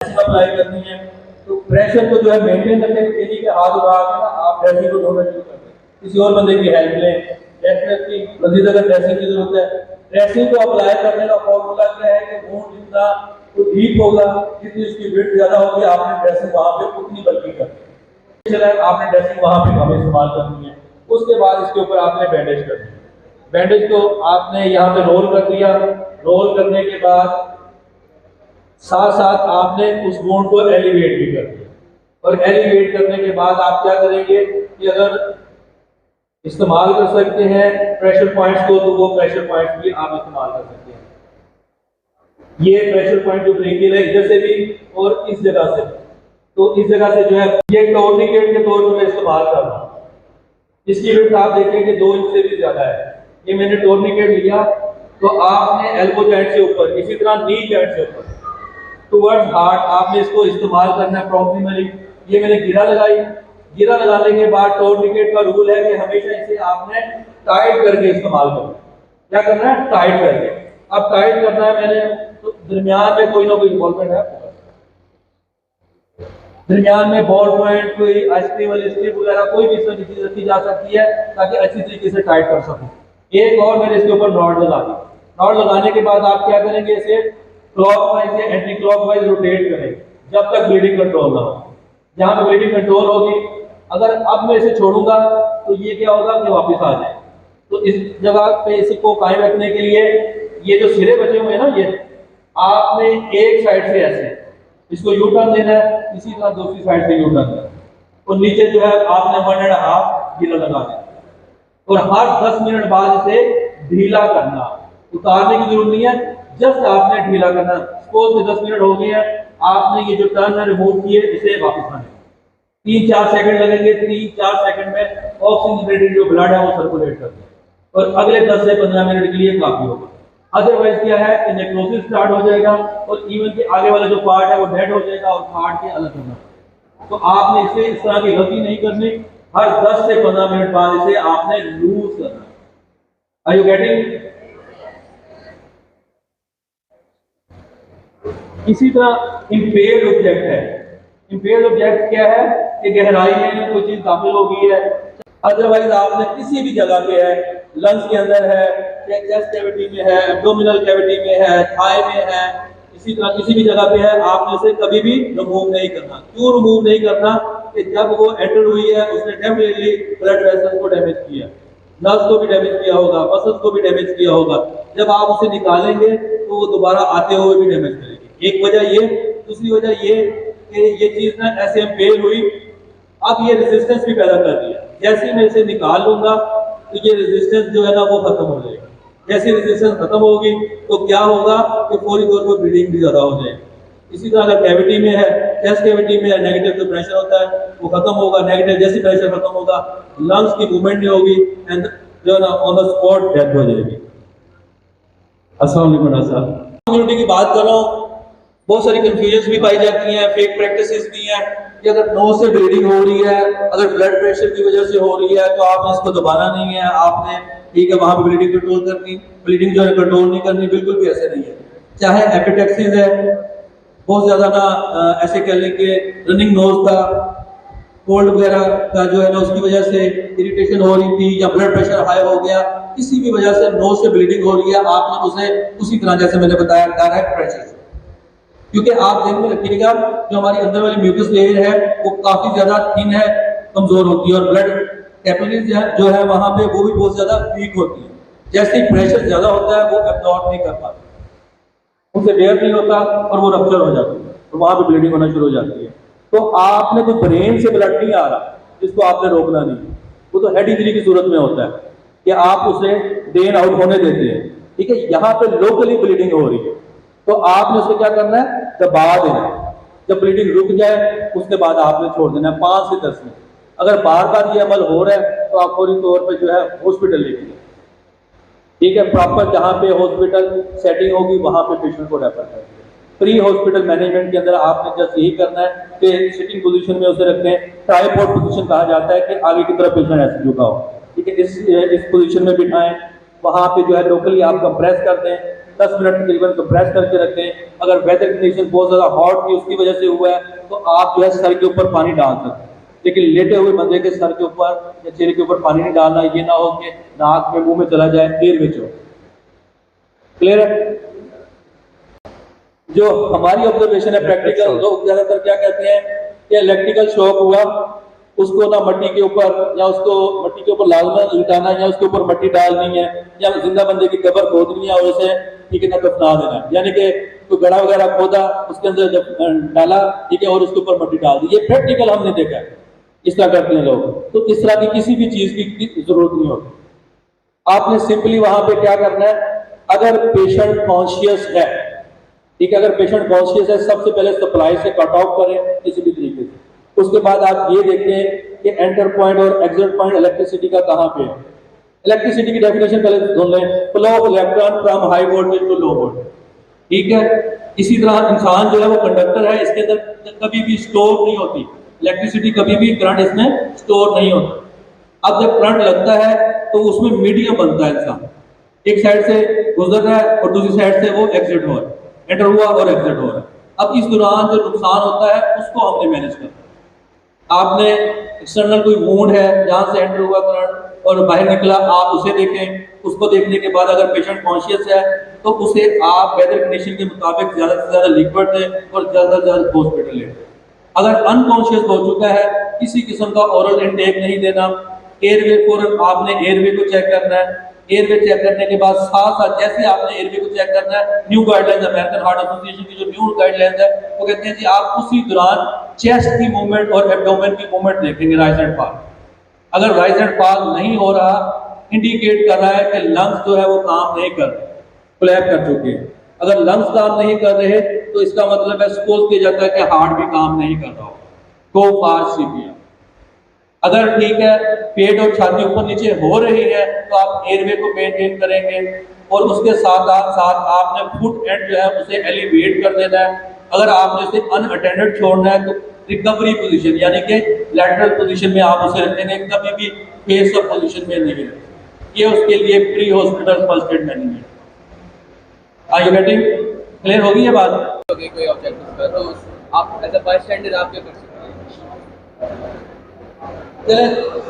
Apply करनी है तो प्रेशर को जो है मेंटेन करने के लिए के हाथ उठा के ना आप ड्रेसिंग को धोना शुरू कर दें, किसी और बंदे की हेल्प लें। जैसे कि मजीद अगर ड्रेसिंग की जरूरत है, ड्रेसिंग को अप्लाई करने का फॉर्मूला क्या है कि वूंड जितना तो डीप होगा, जितनी उसकी विड्थ ज्यादा होगी, आपने ड्रेसिंग वहां पे उतनी बल्कि करनी है। आपने ड्रेसिंग वहां पे कम इस्तेमाल करनी है। उसके बाद इसके ऊपर आपने बैंडेज करनी है। बैंडेज को आपने यहाँ पे रोल कर दिया। रोल करने के बाद साथ साथ आपने उस वुंड को एलिवेट भी कर दिया। और एलिवेट करने के बाद आप क्या करेंगे कि अगर इस्तेमाल कर सकते हैं प्रेशर पॉइंट्स को, तो वो प्रेशर पॉइंट्स भी आप इस्तेमाल कर सकते हैं। ये प्रेशर पॉइंट जो ब्रेकिंग है इधर से भी और इस जगह से, तो इस जगह से जो है ये टोर्निकेट के तौर पर मैं इस्तेमाल कर रहा हूँ। इसकी विड्थ आप देखेंगे 2 इंच से भी ज्यादा है। ये मैंने टोर्निकेट लिया तो आपने एल्बो जॉइंट से ऊपर, इसी तरह नी जॉइंट से ऊपर टुवर्ड्स हार्ट आपने इसको इस्तेमाल करना है प्रॉक्सिमली। ये मैंने गिरा लगाई। गिरा लगाने के बाद टोर्निकेट का रूल है कि हमेशा इसे आपने टाइट करके इस्तेमाल करना है। क्या करना है? टाइट करके। अब टाइट करना है मैंने, तो दरमियान में कोई ना कोई इन्वॉल्वमेंट है, दरमियान में बॉल पॉइंट, कोई आइसक्रीम वाली स्ट्रिप वगैरह कोई भी इसमें चीज रखी जा सकती है ताकि अच्छी तरीके से टाइट कर सकूं। एक और मैंने इसके ऊपर नॉट लगा दी। नॉट लगाने के बाद आप क्या करेंगे, इसे क्लॉकवाइज या एंटी क्लॉकवाइज रोटेट करें जब तक ब्लीडिंग कंट्रोल ना हो। जहां पे ब्लीडिंग कंट्रोल होगी, अगर अब मैं इसे छोड़ूंगा तो ये क्या होगा कि वापस आ जाए। तो इस जगह पे इसको कायम रखने के लिए ये जो सिरे बचे हुए हैं ना, ये आपने एक साइड से ऐसे इसको यू टर्न देना है, इसी तरह दूसरी साइड से यू टर्न देना है। और नीचे जो है आपने 1.5 ढीला लगा देना और हर 10 मिनट बाद इसे ढीला करना। उतारने की जरूरत नहीं है, जस्ट आपने ढीला करना। सपोज 10 मिनट हो गए हैं, आपने ये जो टर्न है रिमूव किए, इसे वापस आने 3-4 सेकंड लगेंगे। 3-4 सेकंड में ऑक्सीजनेटेड जो ब्लड है वो सर्कुलेट करते हैं और अगले 10 से 15 मिनट के लिए काफी होगा। अदरवाइज क्या है कि नेक्रोसिस स्टार्ट हो जाएगा और इवन के आगे वाला जो पार्ट है वो डेड हो जाएगा और फाड़ के अलग होना। तो आपने इसे इस तरह की गलती नहीं करनी। हर 10 से 15 मिनट बाद इसे आपने लूज करना। Are you getting? इसी तरह इंपेयर्ड ऑब्जेक्ट है। इंपेयर्ड ऑब्जेक्ट क्या है कि गहराई में कोई चीज दाखिल हो गई है, अदरवाइज आपने किसी भी जगह पे है, लंग्स के अंदर है, चेस्ट कैविटी में है, एब्डोमिनल कैविटी में है, थाई में है, इसी तरह किसी भी जगह पे है, आपने इसे कभी भी रिमूव नहीं करना। क्यों रिमूव नहीं करना? कि जब वो एंटर हुई है उसने डेफिनेटली ब्लड वेसल्स को डैमेज किया, नर्व्स को भी डैमेज किया होगा, मसल्स को भी डैमेज किया होगा। जब आप उसे निकालेंगे तो वो दोबारा आते हुए भी डैमेज करेगी। एक वजह ये, दूसरी वजह ये कि ये चीज ना ऐसे फेल हुई, अब ये रेजिस्टेंस भी पैदा कर रही है। जैसे ही मैं इसे निकाल लूंगा तो ये रेजिस्टेंस जो है ना वो खत्म हो जाएगा। जैसे रेजिस्टेंस खत्म होगी तो क्या होगा कि फौरी तौर पर ब्लीडिंग भी ज्यादा हो जाएगी। इसी तरह अगर कैविटी में है, चेस्ट कैविटी में नेगेटिव जो प्रेशर होता है वो खत्म होगा। नेगेटिव जैसे प्रेशर खत्म होगा, लंग्स की मूवमेंट नहीं होगी एंड जो है ना ऑन द स्पॉट डेथ हो जाएगी। अस्सलाम वालेकुम साहब। कम्युनिटी की बात कर रहा हूँ, बहुत सारी कंफ्यूजन भी पाई जाती हैं, फेक प्रैक्टिसेस भी हैं कि अगर नोज से ब्लीडिंग हो रही है, अगर ब्लड प्रेशर की वजह से हो रही है तो आपने इसको दबाना नहीं है, आपने ठीक है वहां पे ब्लीडिंग कंट्रोल करनी, ब्लीडिंग जो है कंट्रोल नहीं करनी। बिल्कुल भी ऐसे नहीं है। चाहे एपिटेक्सिस है, बहुत ज्यादा ना ऐसे कह लें कि रनिंग नोज का, कोल्ड वगैरह का जो है ना उसकी वजह से इरिटेशन हो रही थी या ब्लड प्रेशर हाई हो गया, किसी भी वजह से नोज से ब्लीडिंग हो रही है, आपने उसे उसी तरह जैसे मैंने बताया डायरेक्ट प्रेशर से, क्योंकि आप ध्यान में रखिएगा जो हमारी अंदर वाली म्यूकस लेयर है वो काफी ज्यादा थिन है, कमजोर होती है और ब्लड कैपिलरीज जो है वहां पे वो भी बहुत ज्यादा वीक होती है। जैसे ही प्रेशर ज्यादा होता है वो एब्जॉर्ब नहीं कर पाता, उनसे वेयर नहीं होता और वो रप्चर हो जाती है और वहां पे ब्लीडिंग होना शुरू हो जाती है। तो आपने कोई ब्रेन से ब्लड नहीं आ रहा जिसको आपने रोकना नहीं, वो तो हेड इंजरी की सूरत में होता है कि आप उसे ड्रेन आउट होने देते हैं, ठीक है। यहाँ पे लोकली ब्लीडिंग हो रही है तो आपने उसे क्या करना है, दबा देना है। जब ब्लीडिंग रुक जाए उसके बाद आपने छोड़ देना है 5 से 10 मिनट। अगर बार बार ये अमल हो रहा है तो आप फौरी तौर पे जो है हॉस्पिटल लेके जाए, ठीक है। प्रॉपर जहाँ पे हॉस्पिटल सेटिंग होगी वहां पे पेशेंट को रेफर करें। प्री हॉस्पिटल मैनेजमेंट के अंदर आपने जस्ट यही करना है कि सिटिंग पोजीशन में उसे रखें। ट्राइपॉड पोजीशन कहा जाता है कि आगे की तरफ पेशेंट ऐसे झुका हो, ठीक है। इस पोजीशन में बिठाएं। वहां पे जो है लोकली आप कंप्रेस कर दें, 10 मिनट तकरीबन कंप्रेस करके रखें। अगर वेदर कंडीशन बहुत ज़्यादा हॉट थी उसकी वजह से हुआ है तो आप जो है सर के ऊपर पानी डाल सकते हैं, लेकिन लेटे हुए बंदे के सर के ऊपर या चेहरे के ऊपर पानी नहीं डालना, ये ना हो कि नाक में मुंह में चला जाए, एयर में हो। क्लियर है? जो हमारी ऑब्जर्वेशन है प्रैक्टिकल, लोग ज्यादातर क्या कहते हैं कि इलेक्ट्रिकल शॉक हुआ, उसको ना मट्टी के ऊपर या उसको मट्टी के ऊपर लाजमा लिटाना या उसके ऊपर मट्टी डालनी है या जिंदा बंदे की कब्र खोदनी है और उसे ठीक है ना दफना देना है, यानी कि कोई गड़ा वगैरह खोदा उसके अंदर जब डाला ठीक है और उसके ऊपर मट्टी डाल दी। ये प्रैक्टिकल हमने देखा है, इस तरह करते हैं लोग। तो इस तरह की किसी भी चीज की जरूरत नहीं होती। आपने सिंपली वहां पे क्या करना है, अगर पेशेंट कॉन्शियस है ठीक है, अगर पेशेंट कॉन्शियस है सबसे पहले सप्लाई से कट ऑफ करें किसी भी तरीके से। उसके बाद आप ये देखें कि एंटर पॉइंट और एग्जिट पॉइंट इलेक्ट्रिसिटी का कहां पे है। इलेक्ट्रिसिटी की डेफिनेशन पहले सुन लें, flow of electron from high voltage to low voltage, ठीक है। इसी तरह इंसान जो है वो कंडक्टर है, इसके अंदर कभी भी स्टोर नहीं होती इलेक्ट्रिसिटी, कभी भी करंट इसमें स्टोर नहीं होता। अब जब करंट लगता है तो उसमें मीडियम बनता है, इंसान एक साइड से गुजर रहा है और दूसरी साइड से वो एग्जिट हो रहा है, एंटर हुआ और एग्जिट हो रहा है। अब इस दौरान जो नुकसान होता है उसको हमने मैनेज करना है। आपने एक्सटर्नल कोई वुंड है जहां से एंटर हुआ करंट और बाहर निकला, आप उसे देखें। उसको देखने के बाद अगर पेशेंट कॉन्शियस है तो उसे आप वेदर कंडीशन के मुताबिक ज्यादा से ज्यादा लिक्विड दें और ज्यादा से ज्यादा हॉस्पिटल लें। अगर अनकॉन्शियस हो चुका है, किसी किस्म का ओरल इनटेक नहीं देना। एयरवे फौरन आपने एयरवे को चेक करना है। एयरवे चेक करने के बाद साथ साथ जैसे आपने एयरवे को चेक करना है, new guidelines American heart association की जो न्यू गाइडलाइंस है वो कहते हैं कि आप उसी दौरान चेस्ट की मूवमेंट और एब्डोमेन की मूवमेंट देखेंगे, राइज एंड फॉल। अगर राइज एंड फॉल नहीं हो रहा, इंडिकेट कर रहा है कि लंग्स जो है वो काम नहीं कर रहे, कोलैप्स कर चुके हैं। अगर लंग्स काम नहीं कर रहे तो इसका मतलब है सपोज किया जाता है कि हार्ट भी काम नहीं कर रहा हो, गो फार सीपीआर। अगर ठीक है पेट और छाती ऊपर नीचे हो रही है तो आप एयरवे को मेंटेन करेंगे और उसके साथ साथ आपने फुट एंड जो है उसे एलिवेट कर देना है। अगर आपने उसे अनअटेंडेड छोड़ना है तो रिकवरी पोजीशन यानी कि लैटरल पोजीशन में आप उसे रखेंगे, कभी भी फेस अप पोजीशन में नहीं रखेंगे। ये उसके लिए pre hospital first aid management. Are you getting clear? होगी ये बात? कोई ऑब्जेक्टिव तो आप एज अ बायस्टैंडर आप क्या कर सकते हैं?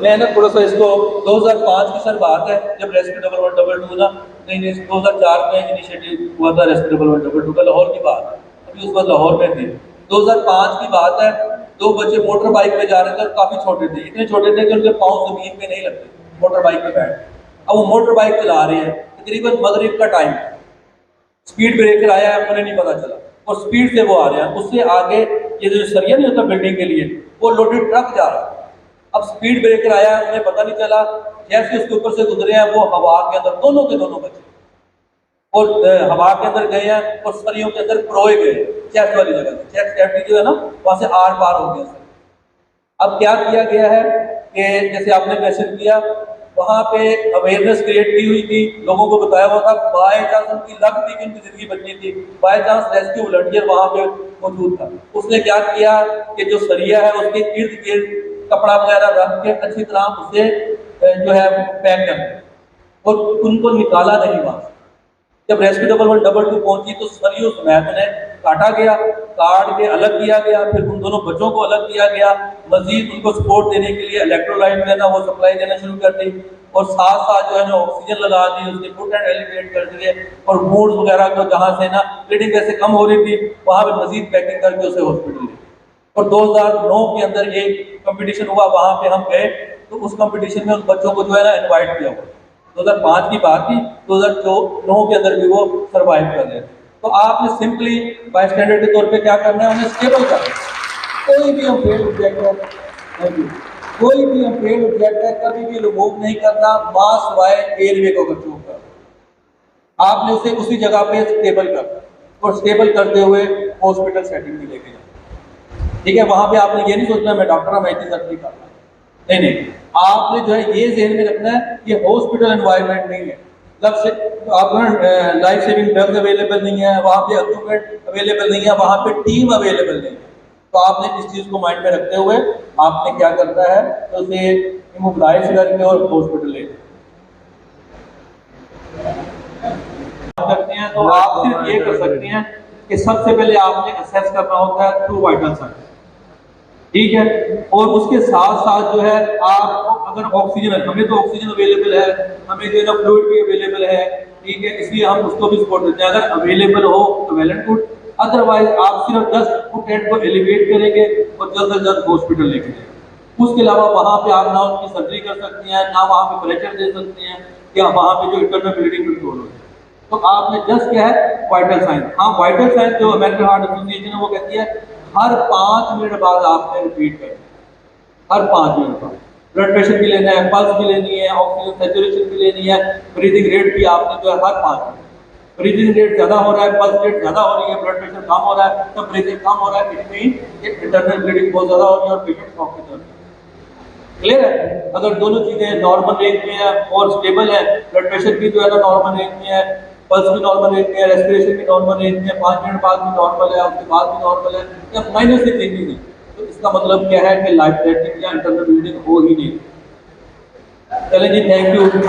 मैं ना थोड़ा सा इसको 2005 की सर बात है जब रेस्क्यू 1112 ना, नहीं 2004 में इनिशिएटिव हुआ था रेस्क्यू 1112 का, लाहौर की बात है, अभी उस वक्त लाहौर में थे। 2005 की बात है, दो बच्चे मोटर बाइक पे जा रहे थे और काफी छोटे थे, इतने छोटे थे कि उनके पाँव जमीन पे नहीं लगते मोटर बाइक पे बैठ। अब वो मोटर बाइक चला रहे हैं, तकरीबन मगरिब का टाइम, स्पीड ब्रेकर आया है उन्हें नहीं पता चला और स्पीड से वो आ रहे हैं। उससे आगे ये जो सरिया नहीं होता बिल्डिंग के लिए, वो लोडेड ट्रक जा रहा है। अब स्पीड ब्रेकर आया है उन्हें पता नहीं चला, जैसे उसके ऊपर से गुजरे हैं वो हवा के अंदर दोनों के दोनों बचे और हवा के अंदर गए हैं और सरियों के अंदर प्रोए गए, चेस्ट वाली जगह से, चेस्ट कैविटी जो है ना वहां से आर पार हो गया। अब क्या किया गया है कि जैसे आपने क्वेश्चन किया, वहां पे अवेयरनेस क्रिएट की हुई थी, लोगों को बताया हुआ था, बाय चांस उनकी लक थी कि उनकी जिंदगी बचनी थी, बाय चांस रेस्क्यू वॉलंटियर वहां पे मौजूद था। उसने क्या किया कि जो सरिया है उसके इर्द गिर्द कपड़ा वगैरह रख के अच्छी तरह उसे जो है पैक कर दिया और उनको निकाला नहीं वहां से। जब रेस्क्यू 1112 पहुंची तो सरियों समेत उन्हें काटा गया, काट के अलग किया गया, फिर उन दोनों बच्चों को अलग किया गया। मजीद उनको सपोर्ट देने के लिए इलेक्ट्रोलाइट जो है ना वो सप्लाई देना शुरू कर दी और साथ साथ जो है ना ऑक्सीजन लगा दी, उसके फुट एंड एलिवेट कर दिए और मूड्स वगैरह को जहाँ से ना ब्लीडिंग जैसे कम हो रही थी वहाँ पर मजीद पैकिंग करके उसे हॉस्पिटल ले। और 2009 के अंदर एक कंपटीशन हुआ, वहां पे हम गए तो उस कंपटीशन में उन बच्चों को जो है ना इनवाइट किया हुआ। 2005 की बात थी, 2009 के अंदर भी वो सरवाइव कर रहे थे। तो आपने सिंपली बाय स्टैंडर्ड के तौर पे क्या करना है, उन्हें स्टेबल करना है। कोई भी अनफेल्ड ऑब्जेक्ट है, कोई भी अनफेल्ड ऑब्जेक्ट है कभी भी रिमूव नहीं करना, मास वाय एयरवे को कंट्रोल करना। आपने उसे उसी जगह पे स्टेबल करना और स्टेबल करते हुए हॉस्पिटल सेटिंग में लेके जाना। ठीक है, वहां पे आपने ये नहीं सोचना मैं डॉक्टर हूं मैं इतनी सर्जरी करना, नहीं नहीं, आपने जो है ये ज़हन में रखना है ये हॉस्पिटल एनवायरनमेंट नहीं है, आपका लाइफ सेविंग ड्रग्स अवेलेबल नहीं है, वहाँ पे इक्विपमेंट अवेलेबल नहीं है, वहाँ पे टीम अवेलेबल नहीं है। तो आपने इस चीज़ को माइंड में रखते हुए आपने क्या करना है तो उसे इमोबिलाइज करके और हॉस्पिटल ले करते हैं तो आप सिर्फ ये कर सकते हैं कि सबसे पहले आपने असेस करना होता है थ्रू वाइटल साइन, ठीक है। और उसके साथ साथ जो है आपको अगर ऑक्सीजन, हमें तो ऑक्सीजन अवेलेबल है, हमें जो है ना फ्लूइड भी अवेलेबल है, ठीक है, इसलिए हम उसको भी सपोर्ट देते हैं। अगर अवेलेबल हो तो वेल एंड गुड, अदरवाइज आप सिर्फ 10 फुट हेड को एलिवेट करेंगे और जल्द से जल्द हॉस्पिटल लेके जाएंगे। उसके अलावा वहाँ पे आप ना उनकी सर्जरी कर सकते हैं, ना वहाँ पे प्रेशर दे सकते हैं, या वहाँ पे जो इंटरनल ब्लीडिंग कंट्रोल हो जाए। तो आपने जस्ट क्या है वाइटल साइन, हाँ वाइटल साइन जो अमेरिकन हार्ट एसोसिएशन है वो कहती है हर 5 मिनट बाद आपने रिपीट करना, हर 5 मिनट बाद ब्लड प्रेशर भी लेना है, पल्स भी लेनी है, ऑक्सीजन सेचुरेशन भी लेनी है, ब्रीदिंग रेट भी आपने जो है हर 5 मिनट, ब्रीदिंग रेट ज्यादा हो रहा है, पल्स रेट ज्यादा हो रही है, ब्लड प्रेशर कम हो रहा है, तो ब्रीदिंग कम हो रहा है, इट मीन इंटरनल ब्लीडिंग बहुत ज्यादा हो रही है और पेशेंट शॉक की तरफ। क्लियर है? अगर दोनों चीजें नॉर्मल रेंज में है और स्टेबल है, ब्लड प्रेशर भी जो है ना नॉर्मल रेंज में है, पल्स भी नॉर्मल रेंज में है, रेस्पिरेशन भी नॉर्मल रेंज में है, 5 मिनट बाद भी नॉर्मल है, उसके बाद भी नॉर्मल है, या माइनर से चेंजेस है, तो इसका मतलब क्या है कि लाइफ थ्रेटनिंग या इंटरनल ब्लीडिंग हो ही नहीं। चलें जी, थैंक यू।